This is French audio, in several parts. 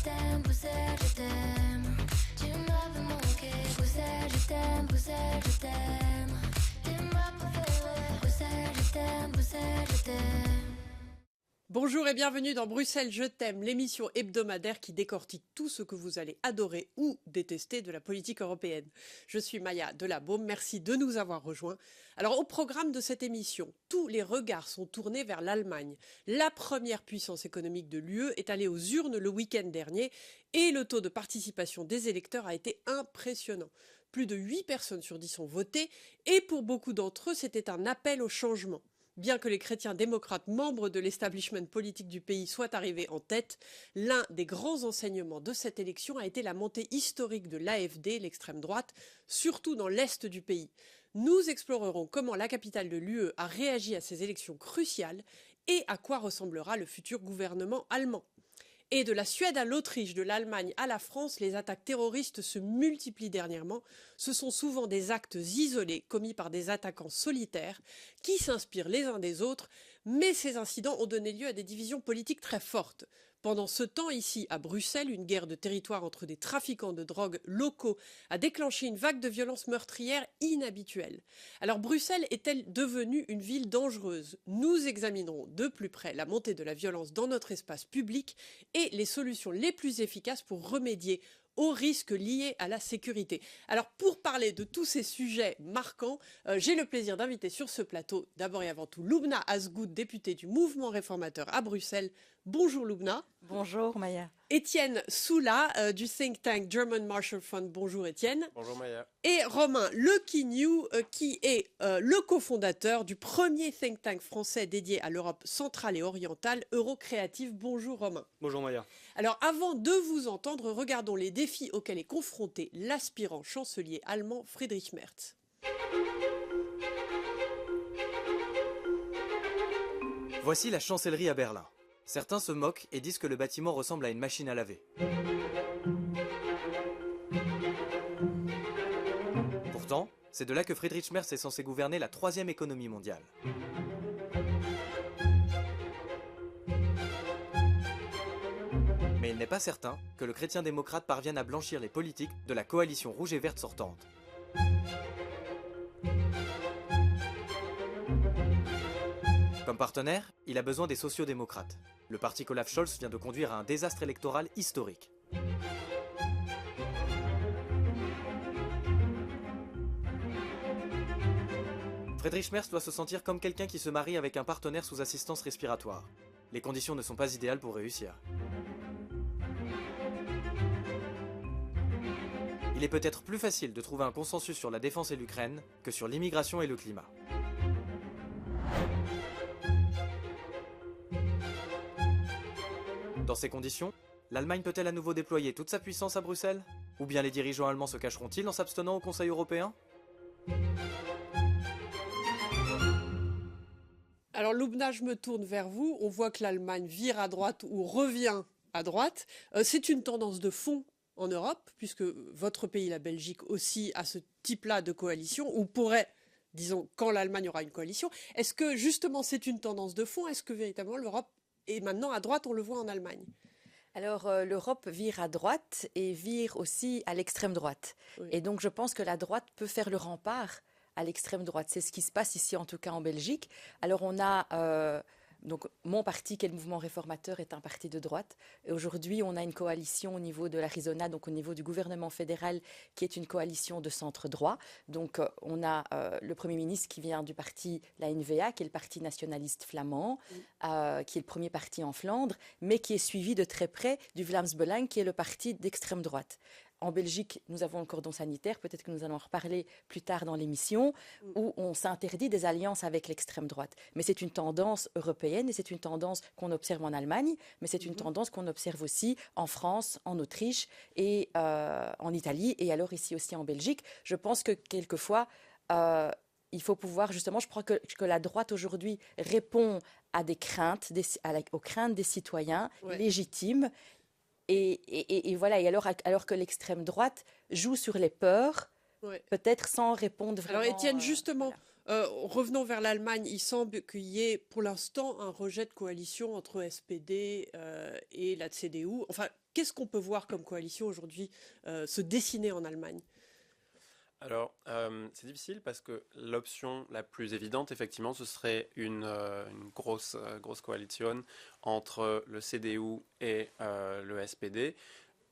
t'aime, Bruxelles, je t'aime. Tu m'avais manqué, Bruxelles, je t'aime, Bruxelles, je t'aime. T'es ma préférée, Bruxelles, je t'aime, Bruxelles, je t'aime. Bonjour et bienvenue dans Bruxelles, je t'aime, l'émission hebdomadaire qui décortique tout ce que vous allez adorer ou détester de la politique européenne. Je suis Maya Delabaume, merci de nous avoir rejoints. Alors au programme de cette émission, tous les regards sont tournés vers l'Allemagne. La première puissance économique de l'UE est allée aux urnes le week-end dernier et le taux de participation des électeurs a été impressionnant. Plus de 8 personnes sur 10 ont voté et pour beaucoup d'entre eux, c'était un appel au changement. Bien que les chrétiens démocrates membres de l'establishment politique du pays soient arrivés en tête, l'un des grands enseignements de cette élection a été la montée historique de l'AfD, l'extrême droite, surtout dans l'est du pays. Nous explorerons comment la capitale de l'UE a réagi à ces élections cruciales et à quoi ressemblera le futur gouvernement allemand. Et de la Suède à l'Autriche, de l'Allemagne à la France, les attaques terroristes se multiplient dernièrement. Ce sont souvent des actes isolés commis par des attaquants solitaires qui s'inspirent les uns des autres, mais ces incidents ont donné lieu à des divisions politiques très fortes. Pendant ce temps, ici, à Bruxelles, une guerre de territoire entre des trafiquants de drogue locaux a déclenché une vague de violence meurtrière inhabituelle. Alors Bruxelles est-elle devenue une ville dangereuse ? Nous examinerons de plus près la montée de la violence dans notre espace public et les solutions les plus efficaces pour remédier aux risques liés à la sécurité. Alors pour parler de tous ces sujets marquants, j'ai le plaisir d'inviter sur ce plateau, d'abord et avant tout, Lubna Azgoud, députée du mouvement réformateur à Bruxelles. Bonjour Lubna. Bonjour Maya. Étienne Soula du think tank German Marshall Fund. Bonjour Étienne. Bonjour Maya. Et Romain Lequignou qui est le cofondateur du premier think tank français dédié à l'Europe centrale et orientale, Eurocréative. Bonjour Romain. Bonjour Maya. Alors avant de vous entendre, regardons les défis auxquels est confronté l'aspirant chancelier allemand Friedrich Merz. Voici la chancellerie à Berlin. Certains se moquent et disent que le bâtiment ressemble à une machine à laver. Pourtant, c'est de là que Friedrich Merz est censé gouverner la troisième économie mondiale. Mais il n'est pas certain que le chrétien démocrate parvienne à blanchir les politiques de la coalition rouge et verte sortante. Comme partenaire, il a besoin des sociodémocrates. Le parti qu'Olaf Scholz vient de conduire à un désastre électoral historique. Friedrich Merz doit se sentir comme quelqu'un qui se marie avec un partenaire sous assistance respiratoire. Les conditions ne sont pas idéales pour réussir. Il est peut-être plus facile de trouver un consensus sur la défense et l'Ukraine que sur l'immigration et le climat. Dans ces conditions, l'Allemagne peut-elle à nouveau déployer toute sa puissance à Bruxelles ? Ou bien les dirigeants allemands se cacheront-ils en s'abstenant au Conseil européen ? Alors Lubna, je me tourne vers vous. On voit que l'Allemagne vire à droite ou revient à droite. C'est une tendance de fond en Europe, puisque votre pays, la Belgique, aussi a ce type-là de coalition, ou pourrait, disons, quand l'Allemagne aura une coalition. Est-ce que justement c'est une tendance de fond ? Est-ce que véritablement l'Europe est maintenant à droite, on le voit en Allemagne ? Alors l'Europe vire à droite et vire aussi à l'extrême droite. Oui. Et donc je pense que la droite peut faire le rempart à l'extrême droite. C'est ce qui se passe ici en tout cas en Belgique. Alors on a... Donc, mon parti, qui est le mouvement réformateur, est un parti de droite. Et aujourd'hui, on a une coalition au niveau de l'Arizona, donc au niveau du gouvernement fédéral, qui est une coalition de centre-droit. Donc, on a le Premier ministre qui vient du parti, la NVA, qui est le parti nationaliste flamand, qui est le premier parti en Flandre, mais qui est suivi de très près du Vlaams Belang, qui est le parti d'extrême droite. En Belgique, nous avons un cordon sanitaire, peut-être que nous allons en reparler plus tard dans l'émission, où on s'interdit des alliances avec l'extrême droite. Mais c'est une tendance européenne et c'est une tendance qu'on observe en Allemagne, mais c'est une tendance qu'on observe aussi en France, en Autriche et en Italie et alors ici aussi en Belgique. Je pense que quelquefois, il faut pouvoir, justement, je crois que la droite aujourd'hui répond à des craintes, aux craintes des citoyens légitimes. Et voilà, et alors que l'extrême droite joue sur les peurs, peut-être sans répondre vraiment... Alors Étienne, justement, Revenons vers l'Allemagne. Il semble qu'il y ait pour l'instant un rejet de coalition entre SPD et la CDU. Enfin, qu'est-ce qu'on peut voir comme coalition aujourd'hui se dessiner en Allemagne? Alors, c'est difficile parce que l'option la plus évidente, effectivement, ce serait une grosse coalition entre le CDU et le SPD.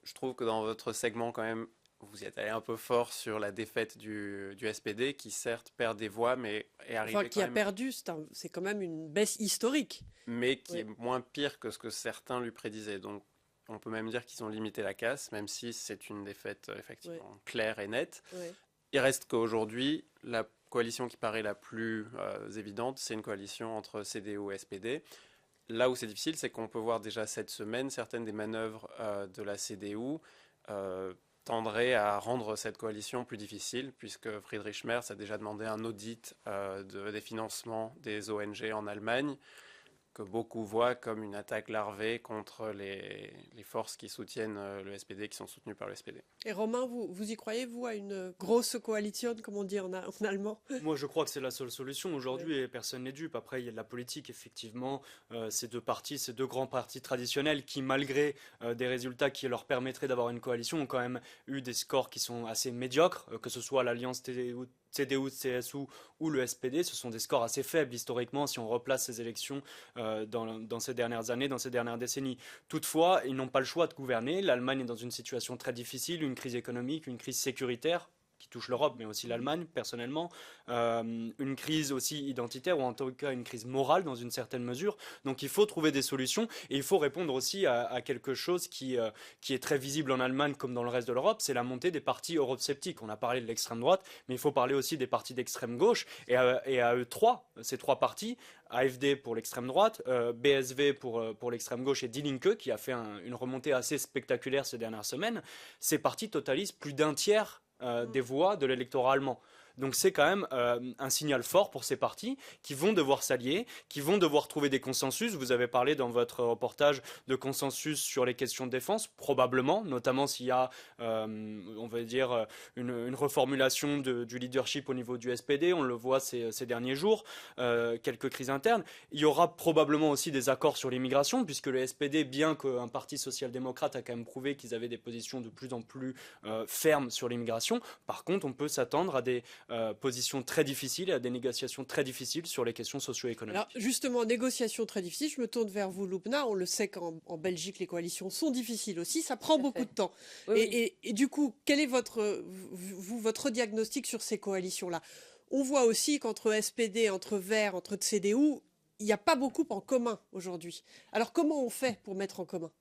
Je trouve que dans votre segment, quand même, vous y êtes allé un peu fort sur la défaite du SPD, qui certes perd des voix, mais est arrivé Enfin, qui quand a même, perdu, c'est quand même une baisse historique. mais qui Oui. est moins pire que ce que certains lui prédisaient. Donc, on peut même dire qu'ils ont limité la casse, même si c'est une défaite effectivement claire et nette. Ouais. Il reste qu'aujourd'hui, la coalition qui paraît la plus évidente, c'est une coalition entre CDU et SPD. Là où c'est difficile, c'est qu'on peut voir déjà cette semaine certaines des manœuvres de la CDU tendraient à rendre cette coalition plus difficile, puisque Friedrich Merz a déjà demandé un audit des financements des ONG en Allemagne, que beaucoup voient comme une attaque larvée contre les forces qui soutiennent le SPD, qui sont soutenues par le SPD. Et Romain, vous y croyez, vous, à une grosse coalition, comme on dit en allemand? Moi, je crois que c'est la seule solution aujourd'hui et personne n'est dupe. Après, il y a de la politique, effectivement. Ces deux grands partis traditionnels qui, malgré des résultats qui leur permettraient d'avoir une coalition, ont quand même eu des scores qui sont assez médiocres, que ce soit l'alliance CDU, CSU ou le SPD. Ce sont des scores assez faibles historiquement si on replace ces élections dans ces dernières années, dans ces dernières décennies. Toutefois, ils n'ont pas le choix de gouverner. L'Allemagne est dans une situation très difficile, une crise économique, une crise sécuritaire qui touche l'Europe, mais aussi l'Allemagne, personnellement. Une crise aussi identitaire, ou en tout cas une crise morale dans une certaine mesure. Donc il faut trouver des solutions, et il faut répondre aussi à quelque chose qui est très visible en Allemagne comme dans le reste de l'Europe, c'est la montée des partis eurosceptiques. On a parlé de l'extrême droite, mais il faut parler aussi des partis d'extrême gauche, et à eux ces trois partis, AfD pour l'extrême droite, BSV pour l'extrême gauche et Die Linke, qui a fait une remontée assez spectaculaire ces dernières semaines, ces partis totalisent plus d'un tiers des voix de l'électorat allemand. Donc c'est quand même un signal fort pour ces partis qui vont devoir s'allier, qui vont devoir trouver des consensus. Vous avez parlé dans votre reportage de consensus sur les questions de défense, probablement, notamment s'il y a, on va dire, une reformulation du leadership au niveau du SPD. On le voit ces derniers jours, quelques crises internes. Il y aura probablement aussi des accords sur l'immigration, puisque le SPD, bien qu'un parti social-démocrate, a quand même prouvé qu'ils avaient des positions de plus en plus fermes sur l'immigration. Par contre, on peut s'attendre à des positions très difficiles et à des négociations très difficiles sur les questions socio-économiques. Alors justement, négociations très difficiles, je me tourne vers vous, Loubna. On le sait qu'en Belgique, les coalitions sont difficiles aussi, ça prend beaucoup de temps. Oui. Et du coup, quel est votre diagnostic sur ces coalitions-là? On voit aussi qu'entre SPD, entre Verts, entre CDU, il n'y a pas beaucoup en commun aujourd'hui. Alors comment on fait pour mettre en commun?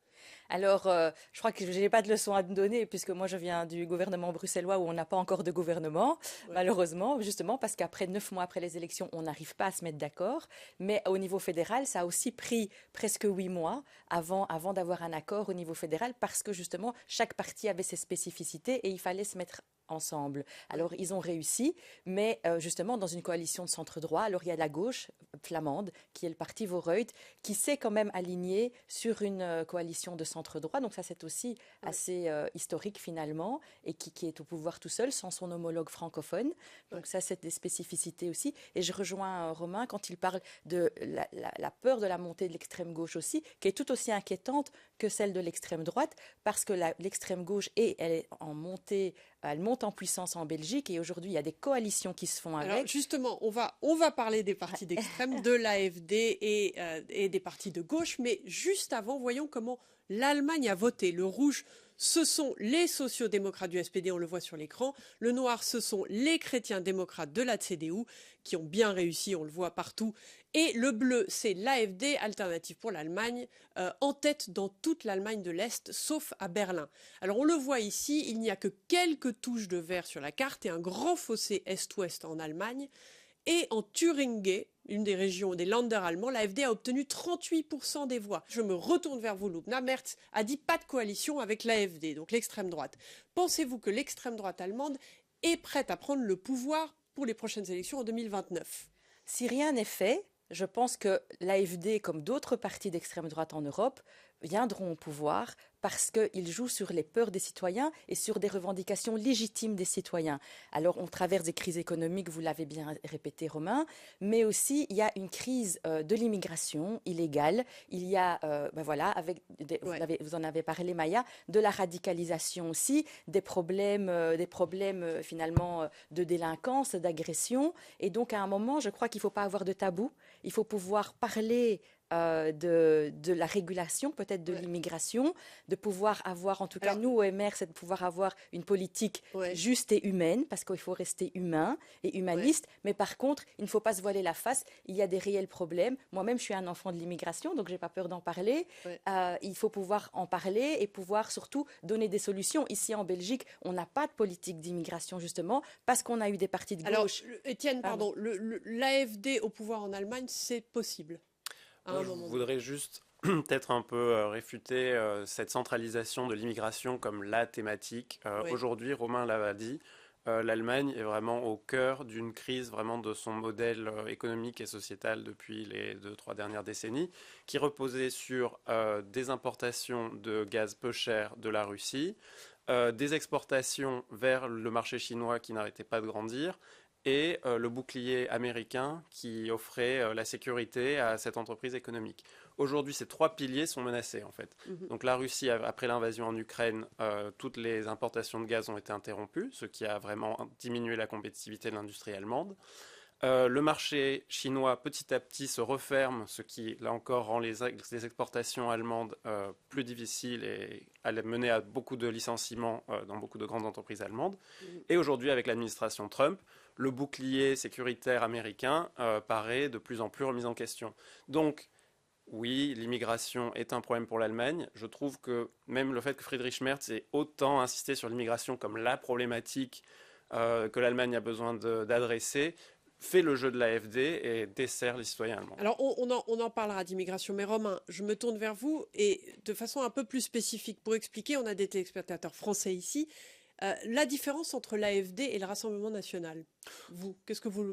Alors, je crois que je n'ai pas de leçon à me donner, puisque moi, je viens du gouvernement bruxellois où on n'a pas encore de gouvernement, malheureusement, justement, parce qu'après 9 mois après les élections, on n'arrive pas à se mettre d'accord. Mais au niveau fédéral, ça a aussi pris presque 8 mois avant d'avoir un accord au niveau fédéral, parce que justement, chaque parti avait ses spécificités et il fallait se mettre ensemble. Alors, ils ont réussi, mais justement, dans une coalition de centre-droit, alors il y a la gauche flamande, qui est le parti Vooruit, qui s'est quand même aligné sur une coalition de centre-droit. Donc ça, c'est aussi assez historique finalement, et qui est au pouvoir tout seul, sans son homologue francophone. Donc ça, c'est des spécificités aussi. Et je rejoins Romain quand il parle de la peur de la montée de l'extrême gauche aussi, qui est tout aussi inquiétante que celle de l'extrême droite, parce que l'extrême gauche, elle est en montée, elle monte en puissance en Belgique, et aujourd'hui, il y a des coalitions qui se font avec. Alors justement, on va parler des partis d'extrême, de l'AfD et des partis de gauche, mais juste avant, voyons comment l'Allemagne a voté. Le rouge, ce sont les sociaux-démocrates du SPD, on le voit sur l'écran. Le noir, ce sont les chrétiens-démocrates de la CDU, qui ont bien réussi, on le voit partout. Et le bleu, c'est l'AfD, Alternative pour l'Allemagne, en tête dans toute l'Allemagne de l'Est, sauf à Berlin. Alors on le voit ici, il n'y a que quelques touches de vert sur la carte et un grand fossé est-ouest en Allemagne. Et en Thuringe, une des régions des Länder allemands, l'AfD a obtenu 38% des voix. Je me retourne vers vous, Loubna. Merz a dit pas de coalition avec l'AfD, donc l'extrême droite. Pensez-vous que l'extrême droite allemande est prête à prendre le pouvoir pour les prochaines élections en 2029? Si rien n'est fait, je pense que l'AfD, comme d'autres partis d'extrême droite en Europe, viendront au pouvoir parce qu'il joue sur les peurs des citoyens et sur des revendications légitimes des citoyens. Alors, on traverse des crises économiques, vous l'avez bien répété, Romain, mais aussi il y a une crise de l'immigration illégale. Il y a, avec vous en avez parlé, Maya, de la radicalisation aussi, des problèmes finalement de délinquance, d'agression. Et donc, à un moment, je crois qu'il ne faut pas avoir de tabou. Il faut pouvoir parler de la régulation, peut-être de l'immigration, de pouvoir avoir, en tout cas nous, OMR, c'est de pouvoir avoir une politique juste et humaine, parce qu'il faut rester humain et humaniste, mais par contre, il ne faut pas se voiler la face, il y a des réels problèmes. Moi-même, je suis un enfant de l'immigration, donc je n'ai pas peur d'en parler. Il faut pouvoir en parler et pouvoir surtout donner des solutions. Ici, en Belgique, on n'a pas de politique d'immigration, justement, parce qu'on a eu des partis de gauche. Alors, Étienne, pardon, l'AfD au pouvoir en Allemagne, c'est possible? Je voudrais juste peut-être un peu réfuter cette centralisation de l'immigration comme la thématique. Aujourd'hui, Romain l'a dit, l'Allemagne est vraiment au cœur d'une crise vraiment de son modèle économique et sociétal depuis les 2-3 dernières décennies, qui reposait sur des importations de gaz peu cher de la Russie, des exportations vers le marché chinois qui n'arrêtait pas de grandir, et le bouclier américain qui offrait la sécurité à cette entreprise économique. Aujourd'hui, ces 3 piliers sont menacés, en fait. Donc la Russie, après l'invasion en Ukraine, toutes les importations de gaz ont été interrompues, ce qui a vraiment diminué la compétitivité de l'industrie allemande. Le marché chinois, petit à petit, se referme, ce qui, là encore, rend les exportations allemandes plus difficiles et a mené à beaucoup de licenciements dans beaucoup de grandes entreprises allemandes. Et aujourd'hui, avec l'administration Trump, le bouclier sécuritaire américain paraît de plus en plus remis en question. Donc, oui, l'immigration est un problème pour l'Allemagne. Je trouve que même le fait que Friedrich Merz ait autant insisté sur l'immigration comme la problématique que l'Allemagne a besoin d'adresser fait le jeu de l'AfD et dessert les citoyens allemands. Alors, on en parlera d'immigration, mais Romain, je me tourne vers vous et de façon un peu plus spécifique pour expliquer, on a des téléspectateurs français ici, la différence entre l'AfD et le Rassemblement national.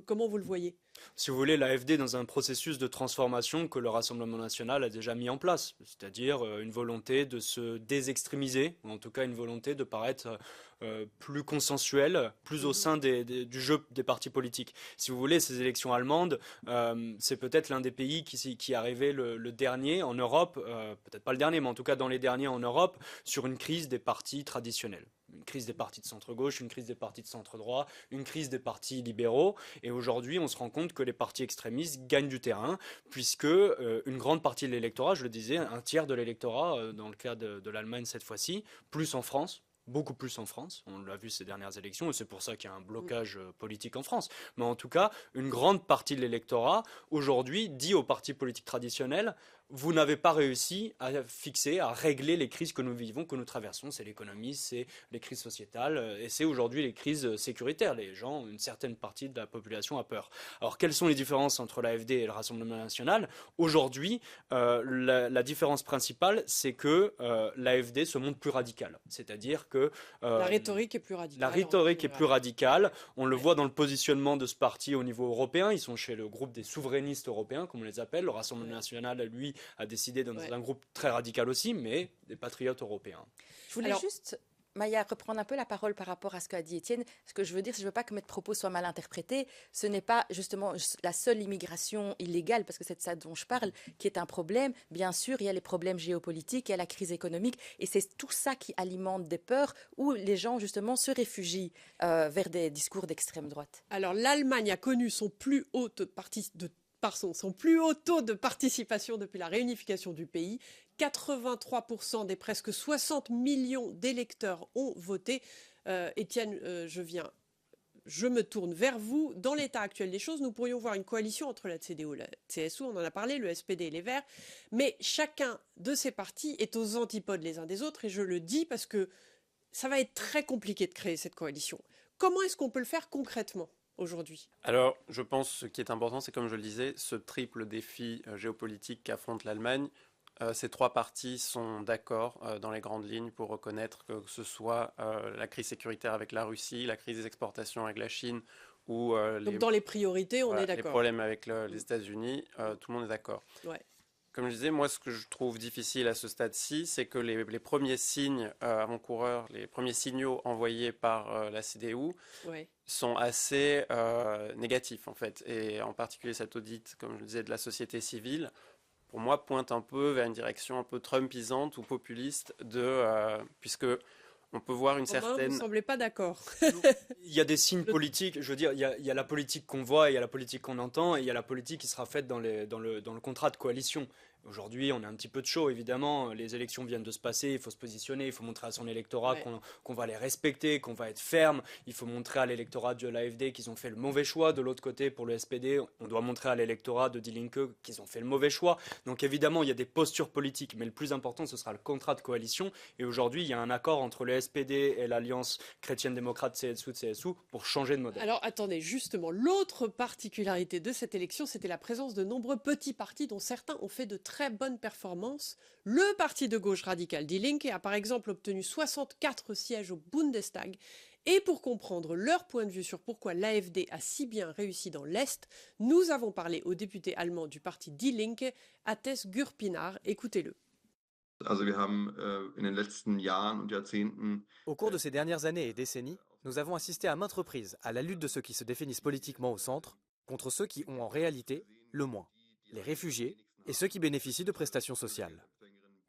Comment vous le voyez? Si vous voulez, l'AfD est dans un processus de transformation que le Rassemblement national a déjà mis en place, c'est-à-dire une volonté de se désextrémiser, ou en tout cas une volonté de paraître plus consensuel, plus au sein du jeu des partis politiques. Si vous voulez, ces élections allemandes, c'est peut-être l'un des pays qui est arrivé le dernier en Europe, peut-être pas le dernier, mais en tout cas dans les derniers en Europe, sur une crise des partis traditionnels. Une crise des partis de centre-gauche, une crise des partis de centre-droit, une crise des partis libéraux. Et aujourd'hui, on se rend compte que les partis extrémistes gagnent du terrain, puisque une grande partie de l'électorat, je le disais, un tiers de l'électorat, dans le cas de l'Allemagne cette fois-ci, plus en France, beaucoup plus en France, on l'a vu ces dernières élections, et c'est pour ça qu'il y a un blocage politique en France. Mais en tout cas, une grande partie de l'électorat, aujourd'hui, dit aux partis politiques traditionnels, vous n'avez pas réussi à fixer, à régler les crises que nous vivons, que nous traversons. C'est l'économie, c'est les crises sociétales et c'est aujourd'hui les crises sécuritaires. Les gens, une certaine partie de la population a peur. Alors, quelles sont les différences entre l'AfD et le Rassemblement national? Aujourd'hui, la différence principale, c'est que l'AfD se montre plus radicale. C'est-à-dire que la rhétorique est plus radicale. La rhétorique est plus radicale. On le voit dans le positionnement de ce parti au niveau européen. Ils sont chez le groupe des souverainistes européens, comme on les appelle. Le Rassemblement national, lui, a décidé dans un groupe très radical aussi, mais des patriotes européens. Je voulais juste, Maya, reprendre un peu la parole par rapport à ce qu'a dit Étienne. Ce que je veux dire, c'est que je ne veux pas que mes propos soient mal interprétés. Ce n'est pas justement la seule immigration illégale, parce que c'est de ça dont je parle, qui est un problème. Bien sûr, il y a les problèmes géopolitiques, il y a la crise économique, et c'est tout ça qui alimente des peurs où les gens, justement, se réfugient vers des discours d'extrême droite. Alors, l'Allemagne a connu son plus haut son plus haut taux de participation depuis la réunification du pays. 83% des presque 60 millions d'électeurs ont voté. Étienne, je me tourne vers vous. Dans l'état actuel des choses, nous pourrions voir une coalition entre la CDU, la CSU, on en a parlé, le SPD et les Verts, mais chacun de ces partis est aux antipodes les uns des autres, et je le dis parce que ça va être très compliqué de créer cette coalition. Comment est-ce qu'on peut le faire concrètement aujourd'hui? Alors, je pense que ce qui est important, c'est comme je le disais, ce triple défi géopolitique qu'affronte l'Allemagne. Ces 3 partis sont d'accord dans les grandes lignes pour reconnaître que ce soit la crise sécuritaire avec la Russie, la crise des exportations avec la Chine ou Donc dans les priorités, on est d'accord. Les problèmes avec les États-Unis, tout le monde est d'accord. Ouais. Comme je disais, moi, ce que je trouve difficile à ce stade-ci, c'est que les premiers signes avant-coureurs, les premiers signaux envoyés par la CDU Ouais. sont assez négatifs, en fait. Et en particulier cet audit, comme je le disais, de la société civile, pour moi, pointe un peu vers une direction un peu trumpisante ou populiste, puisque on peut voir une Romain, certaine... vous ne semblez pas d'accord. Il y a des signes politiques, je veux dire, il y a la politique qu'on voit, il y a la politique qu'on entend, et il y a la politique qui sera faite dans le contrat de coalition. Aujourd'hui, on a un petit peu de chaud, évidemment. Les élections viennent de se passer, il faut se positionner, il faut montrer à son électorat Ouais. qu'on va les respecter, qu'on va être ferme. Il faut montrer à l'électorat de l'AfD qu'ils ont fait le mauvais choix. De l'autre côté, pour le SPD, on doit montrer à l'électorat de Die Linke qu'ils ont fait le mauvais choix. Donc évidemment, il y a des postures politiques, mais le plus important, ce sera le contrat de coalition. Et aujourd'hui, il y a un accord entre le SPD et l'Alliance chrétienne-démocrate CSU pour changer de modèle. Alors attendez, justement, l'autre particularité de cette élection, c'était la présence de nombreux petits partis dont certains ont fait de très bonnes performances. Le parti de gauche radical Die Linke a par exemple obtenu 64 sièges au Bundestag. Et pour comprendre leur point de vue sur pourquoi l'AfD a si bien réussi dans l'Est, nous avons parlé au député allemand du parti Die Linke, Attes Gürpinar. Écoutez-le. Also wir haben in den letzten Jahren und Jahrzehnten Au cours de ces dernières années et décennies, nous avons assisté à maintes reprises à la lutte de ceux qui se définissent politiquement au centre contre ceux qui ont en réalité le moins, les réfugiés et ceux qui bénéficient de prestations sociales.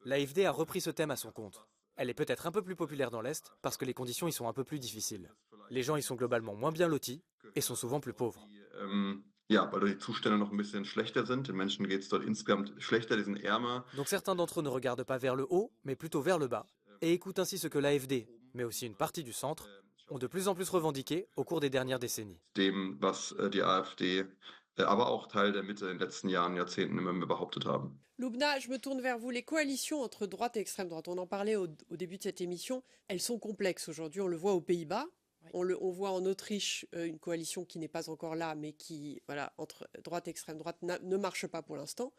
L'AfD a repris ce thème à son compte. Elle est peut-être un peu plus populaire dans l'Est parce que les conditions y sont un peu plus difficiles. Les gens y sont globalement moins bien lotis et sont souvent plus pauvres. ja, weil die Zustände noch ein bisschen schlechter sind. Den Menschen geht es dort insgesamt schlechter, die sind ärmer. Donc certains d'entre eux ne regardent pas vers le haut, mais plutôt vers le bas, et écoutent ainsi ce que l'AfD, mais aussi une partie du centre, ont de plus en plus revendiqué au cours des dernières décennies. Dem, was die AfD, aber auch Teil der Mitte in den letzten Jahren, Jahrzehnten immer mehr behauptet haben. Loubna, je me tourne vers vous. Les coalitions entre droite et extrême droite, on en parlait au début de cette émission, elles sont complexes aujourd'hui. On le voit aux Pays-Bas, on voit en Autriche une coalition qui n'est pas encore là, mais qui, voilà, entre droite et extrême droite, ne marche pas pour l'instant.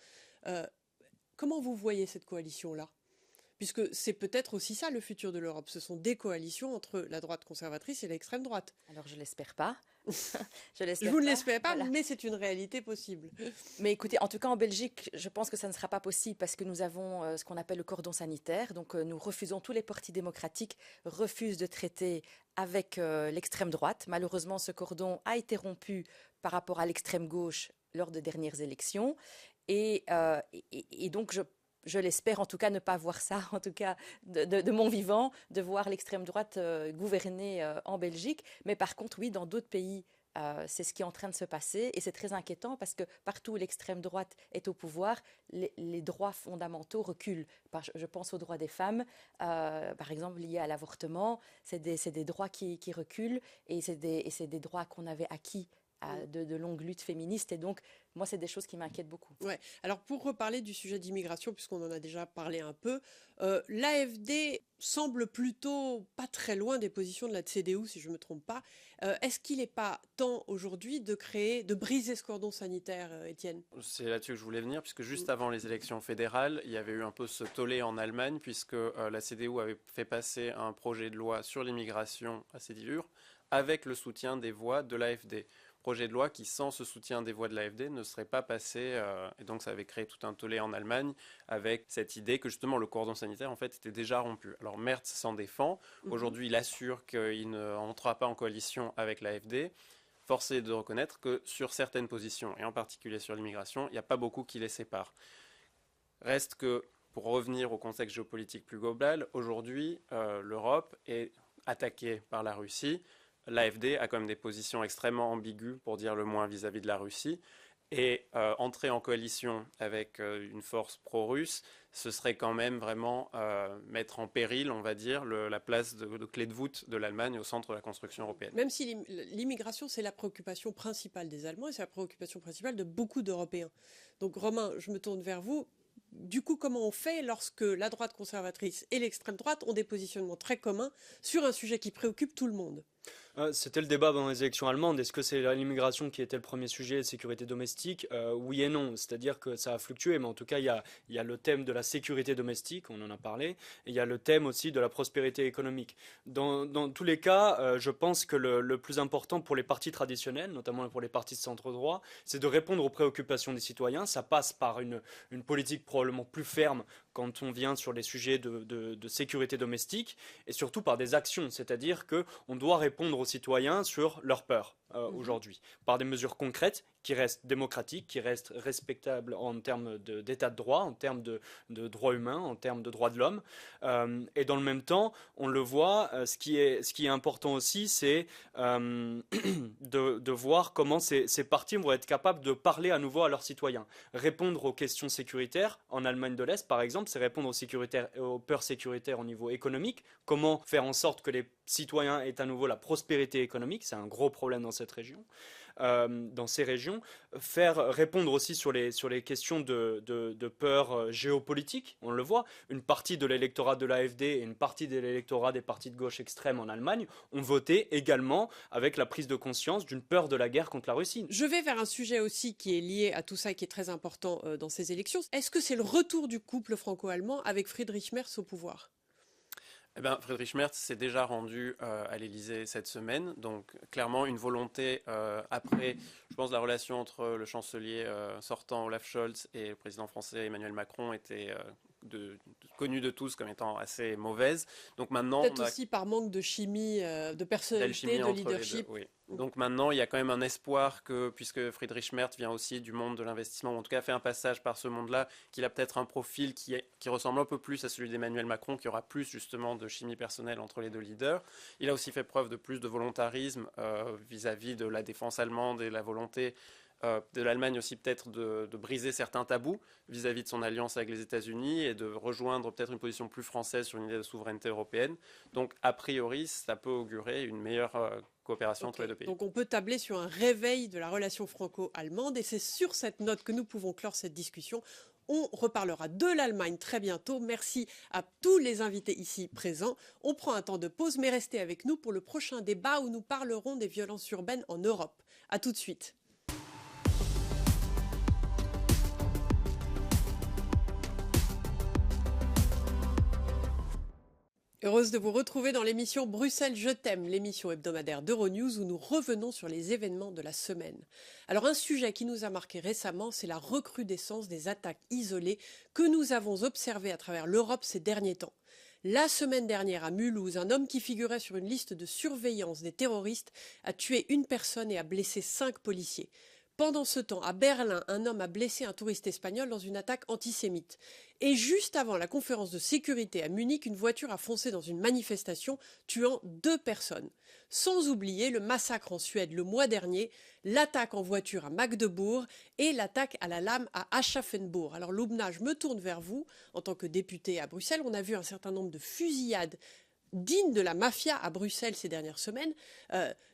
Comment vous voyez cette coalition-là ? Puisque c'est peut-être aussi ça le futur de l'Europe. Ce sont des coalitions entre la droite conservatrice et l'extrême droite. Alors je l'espère pas. Je vous ne l'espère pas, voilà. Mais c'est une réalité possible. Mais écoutez, en tout cas en Belgique, je pense que ça ne sera pas possible parce que nous avons ce qu'on appelle le cordon sanitaire. Donc nous refusons, tous les partis démocratiques refusent de traiter avec l'extrême droite. Malheureusement, ce cordon a été rompu par rapport à l'extrême gauche lors des dernières élections. Et donc je l'espère en tout cas ne pas voir ça, en tout cas de mon vivant, de voir l'extrême droite gouverner en Belgique. Mais par contre, oui, dans d'autres pays, c'est ce qui est en train de se passer. Et c'est très inquiétant parce que partout où l'extrême droite est au pouvoir, les droits fondamentaux reculent. Je pense aux droits des femmes, par exemple liés à l'avortement. C'est des droits qui reculent et c'est des droits qu'on avait acquis de longues luttes féministes. Et donc, moi, c'est des choses qui m'inquiètent beaucoup. Ouais. Alors, pour reparler du sujet d'immigration, puisqu'on en a déjà parlé un peu, l'AfD semble plutôt pas très loin des positions de la CDU, si je ne me trompe pas. Est-ce qu'il n'est pas temps aujourd'hui de briser ce cordon sanitaire, Étienne ? C'est là-dessus que je voulais venir, puisque juste avant les élections fédérales, il y avait eu un peu ce tollé en Allemagne, puisque la CDU avait fait passer un projet de loi sur l'immigration assez dur, avec le soutien des voix de l'AfD. Projet de loi qui, sans ce soutien des voix de l'AfD, ne serait pas passé. Et donc, ça avait créé tout un tollé en Allemagne avec cette idée que, justement, le cordon sanitaire, en fait, était déjà rompu. Alors, Merz s'en défend. Aujourd'hui, il assure qu'il ne entrera pas en coalition avec l'AfD. Force est de reconnaître que sur certaines positions, et en particulier sur l'immigration, il n'y a pas beaucoup qui les séparent. Reste que, pour revenir au contexte géopolitique plus global, aujourd'hui, l'Europe est attaquée par la Russie. L'AfD a quand même des positions extrêmement ambiguës, pour dire le moins, vis-à-vis de la Russie. Et entrer en coalition avec une force pro-russe, ce serait quand même vraiment mettre en péril, on va dire, la place de clé de voûte de l'Allemagne au centre de la construction européenne. Même si l'immigration, c'est la préoccupation principale des Allemands et c'est la préoccupation principale de beaucoup d'Européens. Donc Romain, je me tourne vers vous. Du coup, comment on fait lorsque la droite conservatrice et l'extrême droite ont des positionnements très communs sur un sujet qui préoccupe tout le monde ? C'était le débat dans les élections allemandes. Est-ce que c'est l'immigration qui était le premier sujet, sécurité domestique? Oui et non. C'est-à-dire que ça a fluctué, mais en tout cas, il y a le thème de la sécurité domestique, on en a parlé, et il y a le thème aussi de la prospérité économique. Dans tous les cas, je pense que le plus important pour les partis traditionnels, notamment pour les partis de centre-droit, c'est de répondre aux préoccupations des citoyens. Ça passe par une politique probablement plus ferme quand on vient sur les sujets de sécurité domestique, et surtout par des actions, c'est-à-dire qu'on doit répondre aux citoyens sur leurs peurs aujourd'hui, par des mesures concrètes qui restent démocratiques, qui restent respectables en termes d'état de droit, en termes de droits humains, en termes de droits de l'homme. Et dans le même temps, on le voit, ce qui est important aussi, c'est de voir comment ces partis vont être capables de parler à nouveau à leurs citoyens. Répondre aux questions sécuritaires, en Allemagne de l'Est par exemple, c'est répondre aux peurs sécuritaires au niveau économique. Comment faire en sorte que les citoyens aient à nouveau la prospérité économique, c'est un gros problème dans cette région. Dans ces régions, répondre aussi sur les questions de peur géopolitique. On le voit, une partie de l'électorat de l'AfD et une partie de l'électorat des partis de gauche extrêmes en Allemagne ont voté également avec la prise de conscience d'une peur de la guerre contre la Russie. Je vais vers un sujet aussi qui est lié à tout ça et qui est très important dans ces élections. Est-ce que c'est le retour du couple franco-allemand avec Friedrich Merz au pouvoir ? Eh bien, Friedrich Merz s'est déjà rendu à l'Élysée cette semaine, donc clairement une volonté après, je pense, la relation entre le chancelier sortant Olaf Scholz et le président français Emmanuel Macron était connue de tous comme étant assez mauvaise. Donc maintenant, peut-être aussi par manque de chimie, de personnalité, de leadership. Oui. Donc maintenant, il y a quand même un espoir que, puisque Friedrich Merz vient aussi du monde de l'investissement, ou en tout cas fait un passage par ce monde-là, qu'il a peut-être un profil qui ressemble un peu plus à celui d'Emmanuel Macron, qui aura plus justement de chimie personnelle entre les deux leaders. Il a aussi fait preuve de plus de volontarisme vis-à-vis de la défense allemande et la volonté de l'Allemagne aussi peut-être de briser certains tabous vis-à-vis de son alliance avec les États-Unis et de rejoindre peut-être une position plus française sur une idée de souveraineté européenne. Donc a priori, ça peut augurer une meilleure coopération entre les deux pays. Donc on peut tabler sur un réveil de la relation franco-allemande et c'est sur cette note que nous pouvons clore cette discussion. On reparlera de l'Allemagne très bientôt. Merci à tous les invités ici présents. On prend un temps de pause, mais restez avec nous pour le prochain débat où nous parlerons des violences urbaines en Europe. À tout de suite. Heureuse de vous retrouver dans l'émission Bruxelles Je t'aime, l'émission hebdomadaire d'Euronews où nous revenons sur les événements de la semaine. Alors un sujet qui nous a marqué récemment, c'est la recrudescence des attaques isolées que nous avons observées à travers l'Europe ces derniers temps. La semaine dernière à Mulhouse, un homme qui figurait sur une liste de surveillance des terroristes a tué une personne et a blessé 5 policiers. Pendant ce temps, à Berlin, un homme a blessé un touriste espagnol dans une attaque antisémite. Et juste avant la conférence de sécurité à Munich, une voiture a foncé dans une manifestation, tuant 2 personnes. Sans oublier le massacre en Suède le mois dernier, l'attaque en voiture à Magdebourg et l'attaque à la lame à Aschaffenbourg. Alors Loubna, je me tourne vers vous. En tant que député à Bruxelles, on a vu un certain nombre de fusillades digne de la mafia à Bruxelles ces dernières semaines,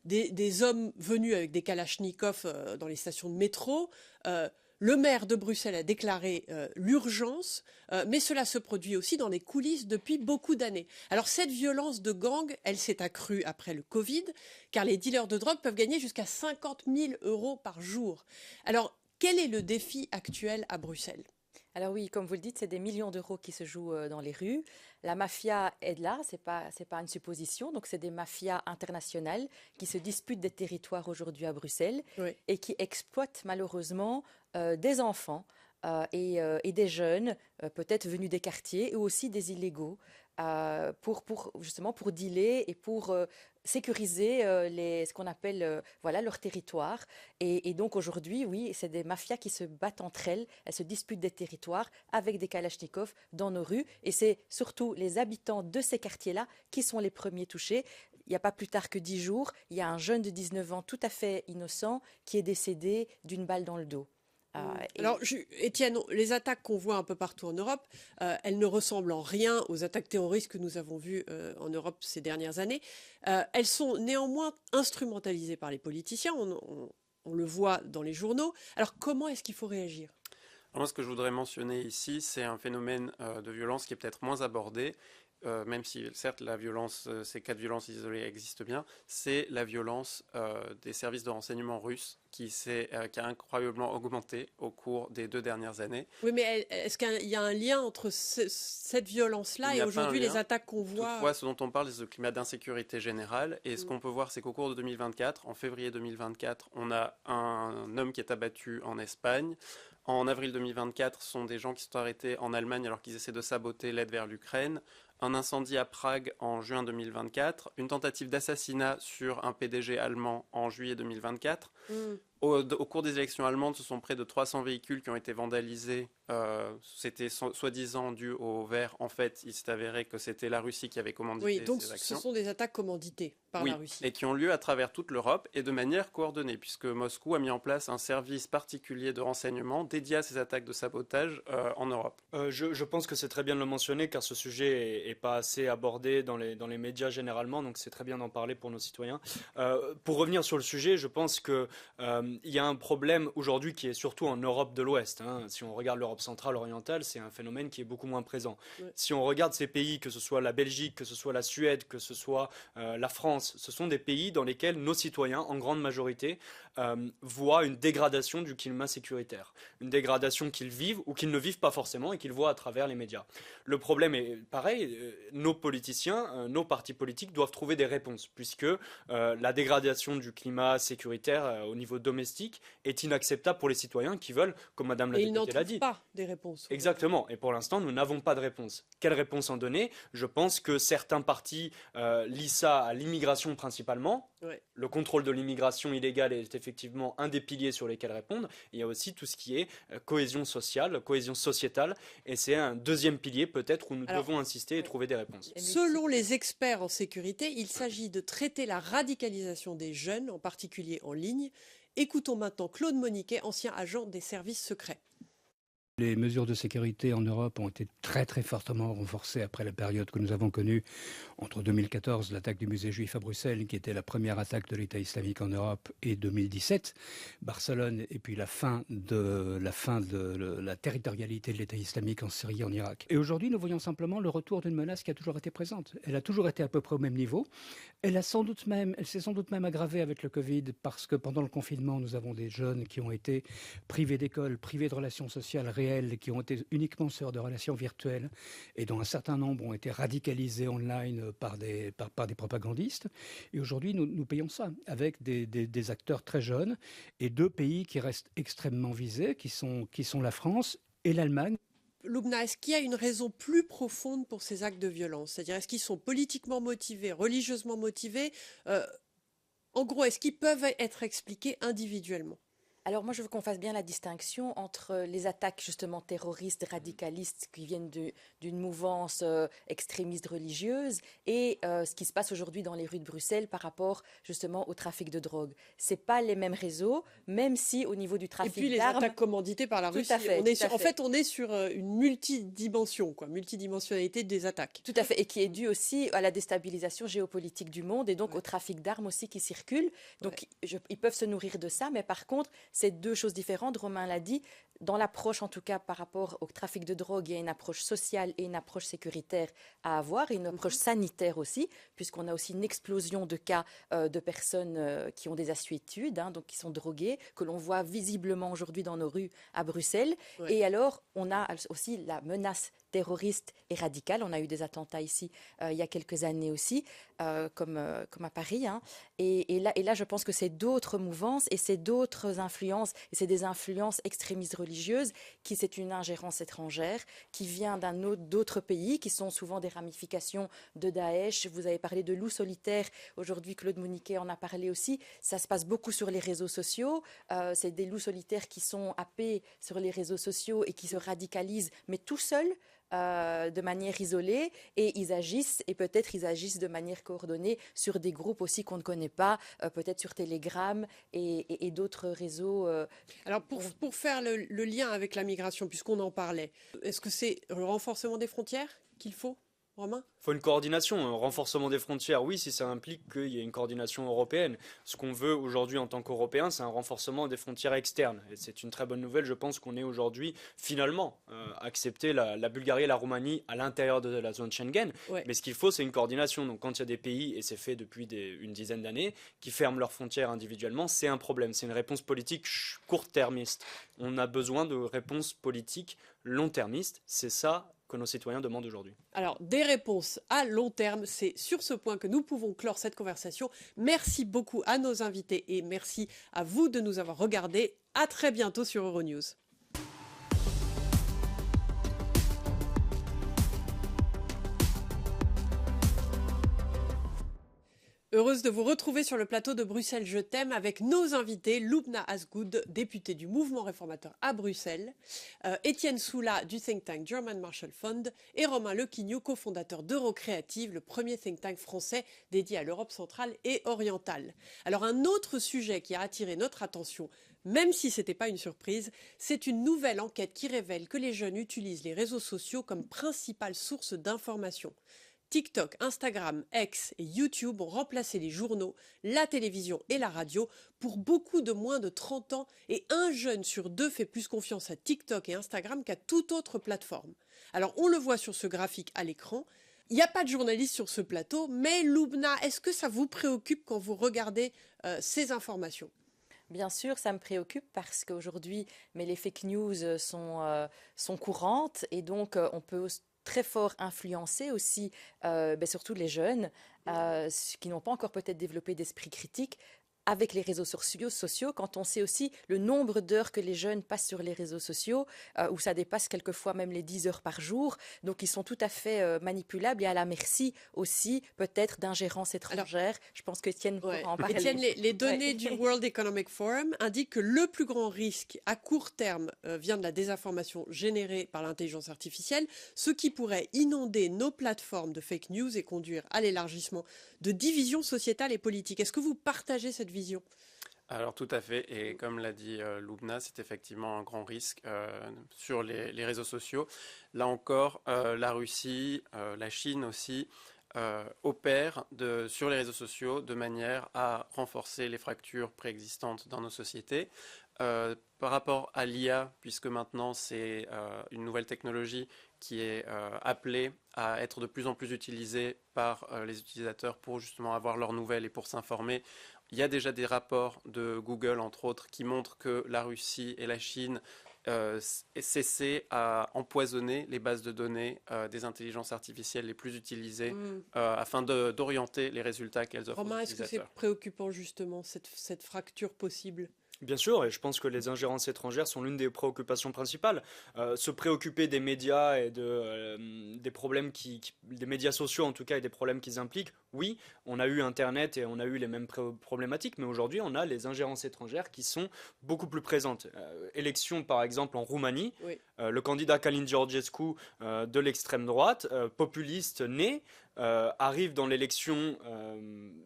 des hommes venus avec des kalachnikovs dans les stations de métro. Le maire de Bruxelles a déclaré l'urgence, mais cela se produit aussi dans les coulisses depuis beaucoup d'années. Alors cette violence de gang, elle s'est accrue après le Covid, car les dealers de drogue peuvent gagner jusqu'à 50 000 € par jour. Alors quel est le défi actuel à Bruxelles ? Alors oui, comme vous le dites, c'est des millions d'euros qui se jouent dans les rues. La mafia est là, c'est pas une supposition. Donc c'est des mafias internationales qui se disputent des territoires aujourd'hui à Bruxelles et qui exploitent malheureusement des enfants et des jeunes, peut-être venus des quartiers, ou aussi des illégaux, pour dealer et pour sécuriser ce qu'on appelle leur territoire. Et donc aujourd'hui, oui, c'est des mafias qui se battent entre elles, elles se disputent des territoires avec des kalachnikovs dans nos rues. Et c'est surtout les habitants de ces quartiers-là qui sont les premiers touchés. Il n'y a pas plus tard que 10 jours, il y a un jeune de 19 ans tout à fait innocent qui est décédé d'une balle dans le dos. Alors, Étienne, les attaques qu'on voit un peu partout en Europe, elles ne ressemblent en rien aux attaques terroristes que nous avons vues en Europe ces dernières années. Elles sont néanmoins instrumentalisées par les politiciens, on le voit dans les journaux. Alors, comment est-ce qu'il faut réagir ? Alors moi, ce que je voudrais mentionner ici, c'est un phénomène de violence qui est peut-être moins abordé, même si certes la violence, ces cas de violence isolés existent bien, c'est la violence des services de renseignement russes qui a incroyablement augmenté au cours des 2 dernières années. Oui, mais est-ce qu'il y a un lien entre cette violence-là et aujourd'hui les attaques qu'on voit? Toutefois, ce dont on parle, c'est le climat d'insécurité générale. Et ce qu'on peut voir, c'est qu'au cours de 2024, en février 2024, on a un homme qui est abattu en Espagne. En avril 2024, ce sont des gens qui sont arrêtés en Allemagne alors qu'ils essaient de saboter l'aide vers l'Ukraine. Un incendie à Prague en juin 2024. Une tentative d'assassinat sur un PDG allemand en juillet 2024. Au cours des élections allemandes, ce sont près de 300 véhicules qui ont été vandalisés. C'était soi-disant dû au Vert. En fait, il s'est avéré que c'était la Russie qui avait commandité Oui, donc ces actions. ce sont des attaques commanditées par la Russie. Et qui ont lieu à travers toute l'Europe et de manière coordonnée, puisque Moscou a mis en place un service particulier de renseignement dédié à ces attaques de sabotage en Europe. Je pense que c'est très bien de le mentionner, car ce sujet est pas assez abordé dans les médias généralement, donc c'est très bien d'en parler pour nos citoyens. Pour revenir sur le sujet, je pense que il y a un problème aujourd'hui qui est surtout en Europe de l'Ouest. Si on regarde l'Europe centrale, orientale, c'est un phénomène qui est beaucoup moins présent. Ouais. Si on regarde ces pays, que ce soit la Belgique, que ce soit la Suède, que ce soit la France, ce sont des pays dans lesquels nos citoyens, en grande majorité, voient une dégradation du climat sécuritaire. Une dégradation qu'ils vivent ou qu'ils ne vivent pas forcément et qu'ils voient à travers les médias. Le problème est pareil, nos politiciens, nos partis politiques doivent trouver des réponses, puisque la dégradation du climat sécuritaire au niveau domestique est inacceptable pour les citoyens qui veulent, comme Madame la députée l'a dit. Ils n'en trouvent pas des réponses. Exactement, et pour l'instant, nous n'avons pas de réponse. Quelle réponse en donner? Je pense que certains partis lient ça à l'immigration principalement. Ouais. Le contrôle de l'immigration illégale est effectivement un des piliers sur lesquels répondre. Il y a aussi tout ce qui est cohésion sociale, cohésion sociétale, et c'est un deuxième pilier peut-être où nous devons insister et trouver des réponses. Selon les experts en sécurité, il s'agit de traiter la radicalisation des jeunes, en particulier en ligne. Écoutons maintenant Claude Moniquet, ancien agent des services secrets. Les mesures de sécurité en Europe ont été très très fortement renforcées après la période que nous avons connue entre 2014, l'attaque du musée juif à Bruxelles, qui était la première attaque de l'État islamique en Europe, et 2017, Barcelone, et puis la fin de la territorialité de l'État islamique en Syrie et en Irak. Et aujourd'hui, nous voyons simplement le retour d'une menace qui a toujours été présente. Elle a toujours été à peu près au même niveau. Elle s'est sans doute même aggravée avec le Covid, parce que pendant le confinement, nous avons des jeunes qui ont été privés d'école, privés de relations sociales réelles, qui ont été uniquement sur de relations virtuelles et dont un certain nombre ont été radicalisés online par des propagandistes. Et aujourd'hui, nous payons ça avec des acteurs très jeunes et 2 pays qui restent extrêmement visés, qui sont la France et l'Allemagne. Lubna, est-ce qu'il y a une raison plus profonde pour ces actes de violence? C'est-à-dire, est-ce qu'ils sont politiquement motivés, religieusement motivés? En gros, est-ce qu'ils peuvent être expliqués individuellement? Alors moi, je veux qu'on fasse bien la distinction entre les attaques justement terroristes, radicalistes qui viennent d'une mouvance extrémiste religieuse et ce qui se passe aujourd'hui dans les rues de Bruxelles par rapport justement au trafic de drogue. C'est pas les mêmes réseaux, même si au niveau du trafic d'armes... Et puis les attaques commanditées par la Russie. On est sur une multidimensionnalité des attaques. Tout à fait, et qui est due aussi à la déstabilisation géopolitique du monde et donc au trafic d'armes aussi qui circule. Donc ils peuvent se nourrir de ça, mais par contre, c'est 2 choses différentes. Romain l'a dit, dans l'approche en tout cas par rapport au trafic de drogue, il y a une approche sociale et une approche sécuritaire à avoir, et une approche sanitaire aussi, puisqu'on a aussi une explosion de cas de personnes qui ont des assuétudes, donc qui sont droguées, que l'on voit visiblement aujourd'hui dans nos rues à Bruxelles. Ouais. Et alors, on a aussi la menace terroriste et radicale. On a eu des attentats ici il y a quelques années aussi, comme à Paris. Et là, je pense que c'est d'autres mouvances et c'est d'autres influences. Et c'est des influences extrémistes religieuses c'est une ingérence étrangère qui vient d'autres pays, qui sont souvent des ramifications de Daesh. Vous avez parlé de loups solitaires. Aujourd'hui, Claude Moniquet en a parlé aussi. Ça se passe beaucoup sur les réseaux sociaux. C'est des loups solitaires qui sont happés sur les réseaux sociaux et qui se radicalisent, mais tout seuls, de manière isolée, et ils agissent de manière coordonnée sur des groupes aussi qu'on ne connaît pas, peut-être sur Telegram et d'autres réseaux. Alors pour faire le lien avec la migration, puisqu'on en parlait, est-ce que c'est le renforcement des frontières qu'il faut ? Romain ? Il faut une coordination, un renforcement des frontières, oui, si ça implique qu'il y ait une coordination européenne. Ce qu'on veut aujourd'hui en tant qu'Européens, c'est un renforcement des frontières externes. Et c'est une très bonne nouvelle, je pense qu'on ait aujourd'hui finalement accepté la Bulgarie et la Roumanie à l'intérieur de la zone Schengen. Ouais. Mais ce qu'il faut, c'est une coordination. Donc quand il y a des pays, et c'est fait depuis une dizaine d'années, qui ferment leurs frontières individuellement, c'est un problème. C'est une réponse politique court-termiste. On a besoin de réponses politiques long-termistes. C'est ça que nos citoyens demandent aujourd'hui. Alors, des réponses à long terme, c'est sur ce point que nous pouvons clore cette conversation. Merci beaucoup à nos invités et merci à vous de nous avoir regardés. À très bientôt sur Euronews. Heureuse de vous retrouver sur le plateau de Bruxelles Je t'aime avec nos invités, Lubna Azgoud, députée du mouvement réformateur à Bruxelles, Étienne Soula du think tank German Marshall Fund et Romain Lequignou, cofondateur d'Eurocréative, le premier think tank français dédié à l'Europe centrale et orientale. Alors un autre sujet qui a attiré notre attention, même si ce n'était pas une surprise, c'est une nouvelle enquête qui révèle que les jeunes utilisent les réseaux sociaux comme principale source d'information. TikTok, Instagram, X et YouTube ont remplacé les journaux, la télévision et la radio pour beaucoup de moins de 30 ans et un jeune sur deux fait plus confiance à TikTok et Instagram qu'à toute autre plateforme. Alors on le voit sur ce graphique à l'écran, il n'y a pas de journaliste sur ce plateau, mais Lubna, est-ce que ça vous préoccupe quand vous regardez ces informations ? Bien sûr, ça me préoccupe parce qu'aujourd'hui, les fake news sont courantes et donc on peut très fort influencer aussi, surtout les jeunes qui n'ont pas encore peut-être développé d'esprit critique avec les réseaux sociaux, quand on sait aussi le nombre d'heures que les jeunes passent sur les réseaux sociaux, où ça dépasse quelquefois même les 10 heures par jour. Donc, ils sont tout à fait manipulables et à la merci aussi, peut-être, d'ingérences étrangères. Alors, je pense qu'Étienne pourra en parler. Étienne, les données du World Economic Forum indiquent que le plus grand risque à court terme vient de la désinformation générée par l'intelligence artificielle, ce qui pourrait inonder nos plateformes de fake news et conduire à l'élargissement de divisions sociétales et politiques. Est-ce que vous partagez cette vision ? Alors tout à fait, et comme l'a dit Lubna, c'est effectivement un grand risque sur les réseaux sociaux. Là encore, la Russie, la Chine aussi, opèrent sur les réseaux sociaux de manière à renforcer les fractures préexistantes dans nos sociétés. Par rapport à l'IA, puisque maintenant c'est une nouvelle technologie qui est appelée à être de plus en plus utilisée par les utilisateurs pour justement avoir leurs nouvelles et pour s'informer. Il y a déjà des rapports de Google, entre autres, qui montrent que la Russie et la Chine cessaient à empoisonner les bases de données des intelligences artificielles les plus utilisées afin d'orienter les résultats qu'elles offrent aux utilisateurs. Romain, est-ce que c'est préoccupant justement, cette fracture possible ? Bien sûr, et je pense que les ingérences étrangères sont l'une des préoccupations principales. Se préoccuper des médias et des problèmes des médias sociaux en tout cas et des problèmes qu'ils impliquent, oui, on a eu Internet et on a eu les mêmes problématiques, mais aujourd'hui on a les ingérences étrangères qui sont beaucoup plus présentes. Élection par exemple en Roumanie, oui. Le candidat Călin Georgescu de l'extrême droite, populiste né, arrive dans l'élection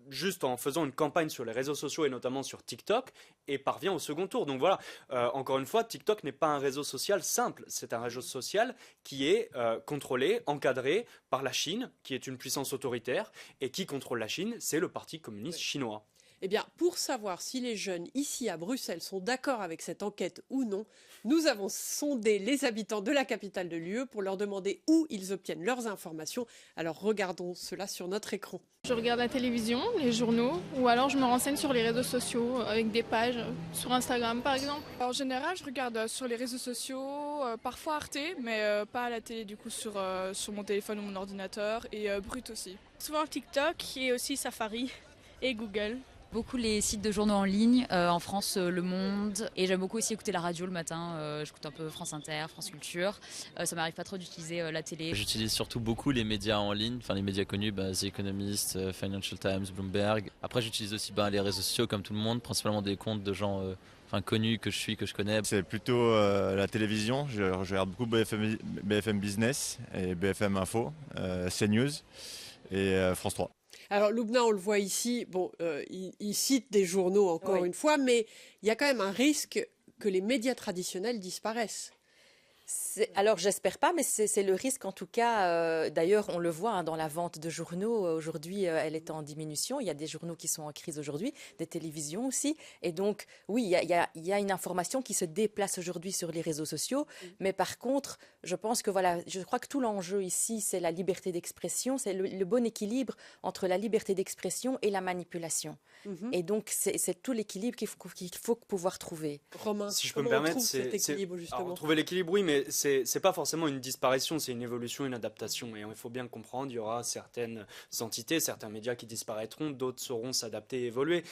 juste en faisant une campagne sur les réseaux sociaux et notamment sur TikTok et parvient au second tour. Donc voilà, encore une fois, TikTok n'est pas un réseau social simple, c'est un réseau social qui est contrôlé, encadré par la Chine, qui est une puissance autoritaire, et qui contrôle la Chine, c'est le Parti communiste chinois. Eh bien, pour savoir si les jeunes ici à Bruxelles sont d'accord avec cette enquête ou non, nous avons sondé les habitants de la capitale de l'UE pour leur demander où ils obtiennent leurs informations. Alors regardons cela sur notre écran. Je regarde la télévision, les journaux, ou alors je me renseigne sur les réseaux sociaux avec des pages sur Instagram par exemple. En général, je regarde sur les réseaux sociaux, parfois Arte, mais pas à la télé, du coup sur mon téléphone ou mon ordinateur, et Brut aussi. Souvent TikTok et aussi Safari et Google. Beaucoup les sites de journaux en ligne, en France Le Monde, et j'aime beaucoup aussi écouter la radio le matin, j'écoute un peu France Inter, France Culture, ça m'arrive pas trop d'utiliser la télé. J'utilise surtout beaucoup les médias en ligne, enfin les médias connus, The Economist, Financial Times, Bloomberg. Après j'utilise aussi les réseaux sociaux comme tout le monde, principalement des comptes de gens connus que je connais. C'est plutôt la télévision, je regarde beaucoup BFM Business et BFM Info, CNews et France 3. Alors Lubna, on le voit ici, il cite des journaux encore une fois, mais il y a quand même un risque que les médias traditionnels disparaissent. Alors, j'espère pas, mais c'est le risque en tout cas. D'ailleurs, on le voit dans la vente de journaux. Aujourd'hui, elle est en diminution. Il y a des journaux qui sont en crise aujourd'hui, des télévisions aussi. Et donc, oui, il y a une information qui se déplace aujourd'hui sur les réseaux sociaux. Mais par contre, je pense que je crois que tout l'enjeu ici, c'est la liberté d'expression. C'est le bon équilibre entre la liberté d'expression et la manipulation. Et donc, c'est tout l'équilibre qu'il faut pouvoir trouver. Romain, si je peux me permettre, trouver l'équilibre, oui, mais c'est pas forcément une disparition, c'est une évolution, une adaptation. Et il faut bien comprendre, il y aura certaines entités, certains médias qui disparaîtront, d'autres sauront s'adapter et évoluer.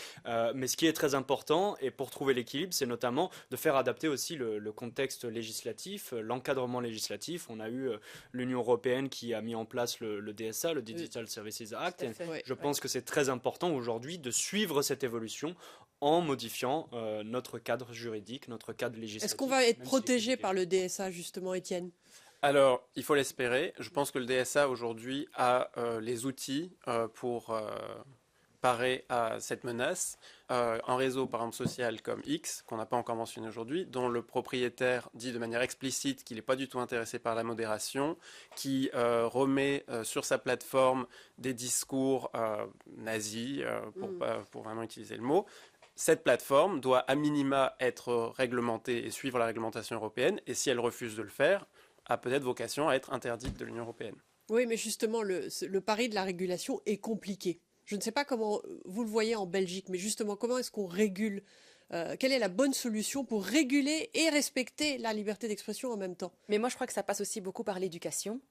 Mais ce qui est très important, et pour trouver l'équilibre, c'est notamment de faire adapter aussi le contexte législatif, l'encadrement législatif. On a eu l'Union européenne qui a mis en place le DSA, le Digital Services Act. Et je pense que c'est très important aujourd'hui de suivre cette évolution en modifiant notre cadre juridique, notre cadre législatif. Est-ce qu'on va être protégé par le DSA, justement, Étienne ? Alors, il faut l'espérer. Je pense que le DSA, aujourd'hui, a les outils pour parer à cette menace. Un réseau, par exemple, social comme X, qu'on n'a pas encore mentionné aujourd'hui, dont le propriétaire dit de manière explicite qu'il n'est pas du tout intéressé par la modération, qui remet sur sa plateforme des discours nazis, pour vraiment utiliser le mot. Cette plateforme doit à minima être réglementée et suivre la réglementation européenne, et si elle refuse de le faire, a peut-être vocation à être interdite de l'Union européenne. Oui, mais justement, le pari de la régulation est compliqué. Je ne sais pas comment vous le voyez en Belgique, mais justement, comment est-ce qu'on régule ? Quelle est la bonne solution pour réguler et respecter la liberté d'expression en même temps ? Mais moi, je crois que ça passe aussi beaucoup par l'éducation.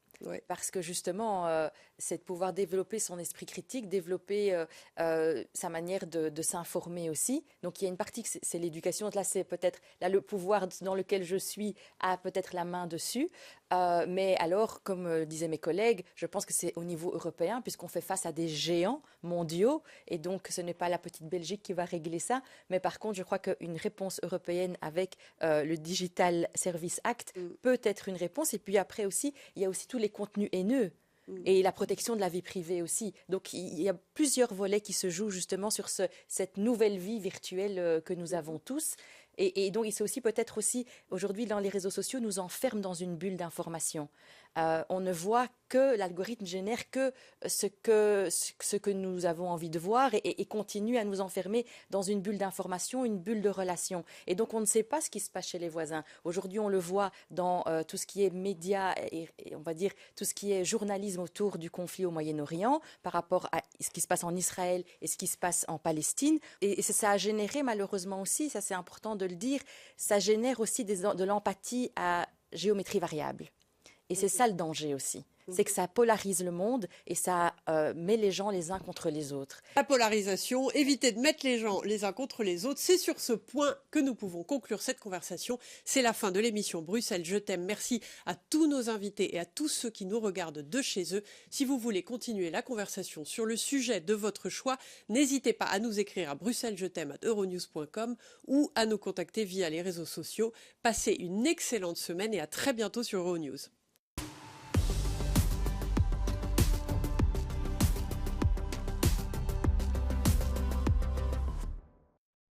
Parce que justement, c'est de pouvoir développer son esprit critique, développer sa manière de s'informer aussi. Donc il y a une partie, c'est l'éducation. Là, c'est peut-être le pouvoir dans lequel je suis a peut-être la main dessus. Mais alors, comme disaient mes collègues, je pense que c'est au niveau européen, puisqu'on fait face à des géants mondiaux. Et donc, ce n'est pas la petite Belgique qui va régler ça. Mais par contre, je crois qu'une réponse européenne avec le Digital Service Act peut être une réponse. Et puis après aussi, il y a aussi tous les contenus haineux et la protection de la vie privée aussi. Donc il y a plusieurs volets qui se jouent justement sur cette nouvelle vie virtuelle que nous avons tous. Et donc c'est aussi peut-être aussi, aujourd'hui dans les réseaux sociaux, nous enferme dans une bulle d'information. On ne voit que l'algorithme génère que ce que nous avons envie de voir et continue à nous enfermer dans une bulle d'information, une bulle de relations. Et donc on ne sait pas ce qui se passe chez les voisins. Aujourd'hui on le voit dans tout ce qui est médias et on va dire tout ce qui est journalisme autour du conflit au Moyen-Orient par rapport à ce qui se passe en Israël et ce qui se passe en Palestine. Et ça a généré malheureusement aussi, ça c'est important de le dire, ça génère aussi de l'empathie à géométrie variable. Et c'est ça le danger aussi. C'est que ça polarise le monde et ça met les gens les uns contre les autres. La polarisation, éviter de mettre les gens les uns contre les autres, c'est sur ce point que nous pouvons conclure cette conversation. C'est la fin de l'émission Bruxelles, je t'aime. Merci à tous nos invités et à tous ceux qui nous regardent de chez eux. Si vous voulez continuer la conversation sur le sujet de votre choix, n'hésitez pas à nous écrire à bruxellesjet'aime@euronews.com ou à nous contacter via les réseaux sociaux. Passez une excellente semaine et à très bientôt sur Euronews.